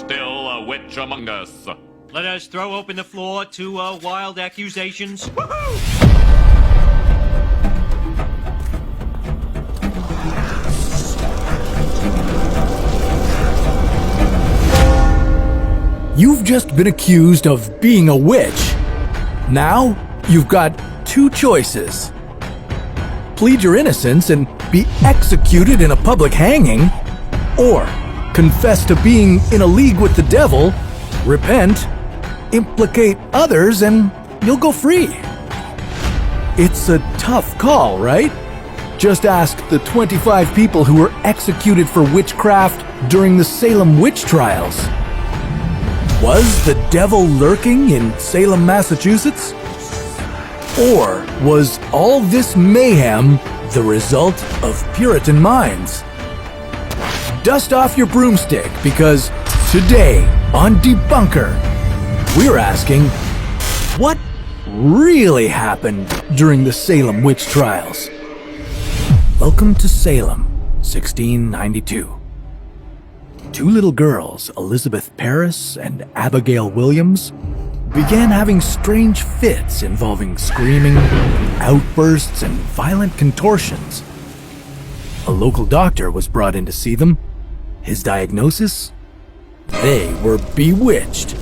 still a witch among us. Let us throw open the floor to wild accusations. You've just been accused of being a witch. Now, you've got two choices. Plead your innocence and be executed in a public hanging, or confess to being in a league with the devil, repent, implicate others, and you'll go free. It's a tough call, right? Just ask the 25 people who were executed for witchcraft during the Salem witch trials. Was the devil lurking in Salem, Massachusetts? Or was all this mayhem the result of Puritan minds? Dust off your broomstick, because today on Debunker, we're asking, what really happened during the Salem witch trials? Welcome to Salem, 1692. Two little girls, Elizabeth Parris and Abigail Williams, began having strange fits involving screaming, outbursts, and violent contortions. A local doctor was brought in to see them. His diagnosis? They were bewitched.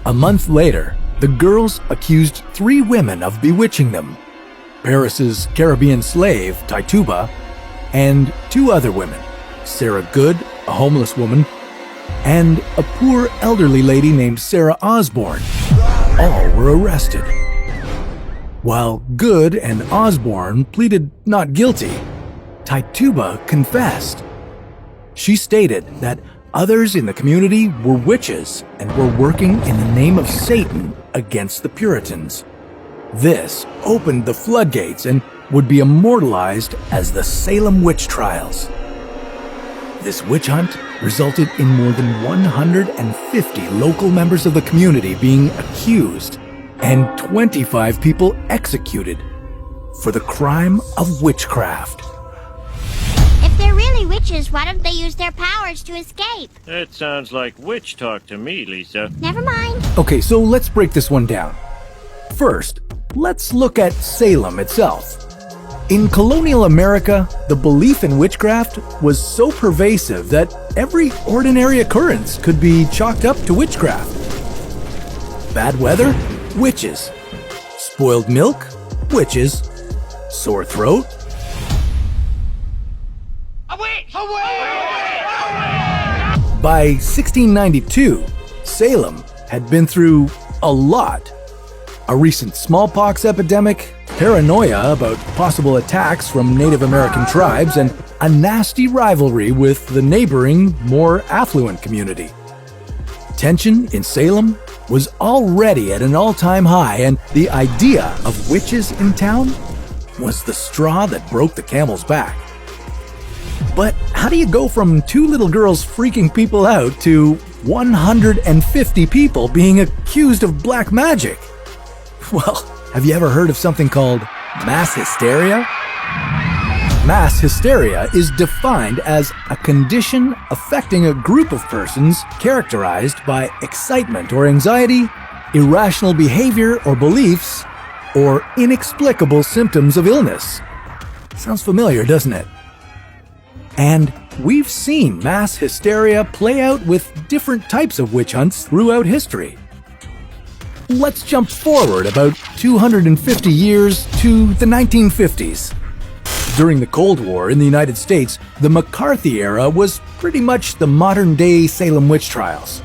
A month later, the girls accused 3 women of bewitching them: Paris's Caribbean slave, Tituba, and 2 other women, Sarah Good, a homeless woman, and a poor elderly lady named Sarah Osborne. All were arrested. While Good and Osborne pleaded not guilty, Tituba confessed. She stated that others in the community were witches and were working in the name of Satan against the Puritans. This opened the floodgates and would be immortalized as the Salem witch trials. This witch hunt resulted in more than 150 local members of the community being accused and 25 people executed for the crime of witchcraft. If they're really witches, why don't they use their powers to escape? That sounds like witch talk to me, Lisa. Never mind. Okay, so let's break this one down. First, let's look at Salem itself. In colonial America, the belief in witchcraft was so pervasive that every ordinary occurrence could be chalked up to witchcraft. Bad weather? Witches. Spoiled milk? Witches. Sore throat? A witch! By 1692, Salem had been through a lot. A recent smallpox epidemic, paranoia about possible attacks from Native American tribes, and a nasty rivalry with the neighboring, more affluent community. Tension in Salem was already at an all-time high, and the idea of witches in town was the straw that broke the camel's back. But how do you go from 2 little girls freaking people out to 150 people being accused of black magic? Well, have you ever heard of something called mass hysteria? Mass hysteria is defined as a condition affecting a group of persons characterized by excitement or anxiety, irrational behavior or beliefs, or inexplicable symptoms of illness. Sounds familiar, doesn't it? And we've seen mass hysteria play out with different types of witch hunts throughout history. Let's jump forward about 250 years to the 1950s. During the Cold War in the United States, the McCarthy era was pretty much the modern-day Salem witch trials.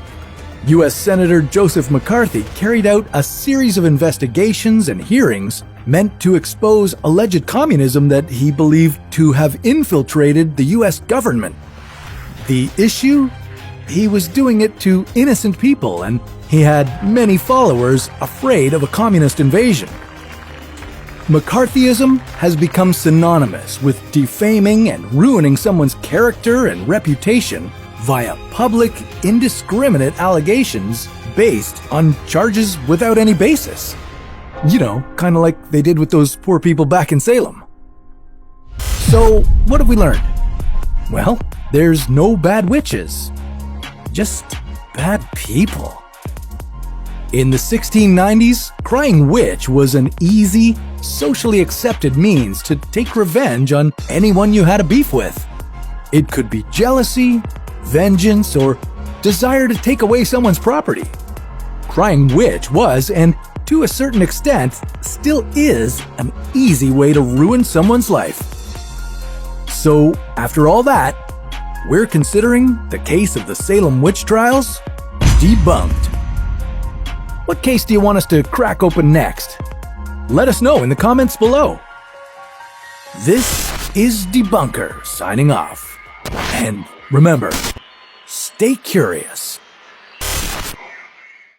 U.S. Senator Joseph McCarthy carried out a series of investigations and hearings meant to expose alleged communism that he believed to have infiltrated the U.S. government. The issue? He was doing it to innocent people, and he had many followers afraid of a communist invasion. McCarthyism has become synonymous with defaming and ruining someone's character and reputation via public, indiscriminate allegations based on charges without any basis. You know, kind of like they did with those poor people back in Salem. So, what have we learned? Well, there's no bad witches. just bad people. In the 1690s, crying witch was an easy, socially accepted means to take revenge on anyone you had a beef with. It could be jealousy, vengeance, or desire to take away someone's property. Crying witch was, and to a certain extent, still is, an easy way to ruin someone's life. So, after all that, we're considering the case of the Salem witch trials debunked. What case do you want us to crack open next? Let us know in the comments below. This is Debunker signing off. And remember, stay curious.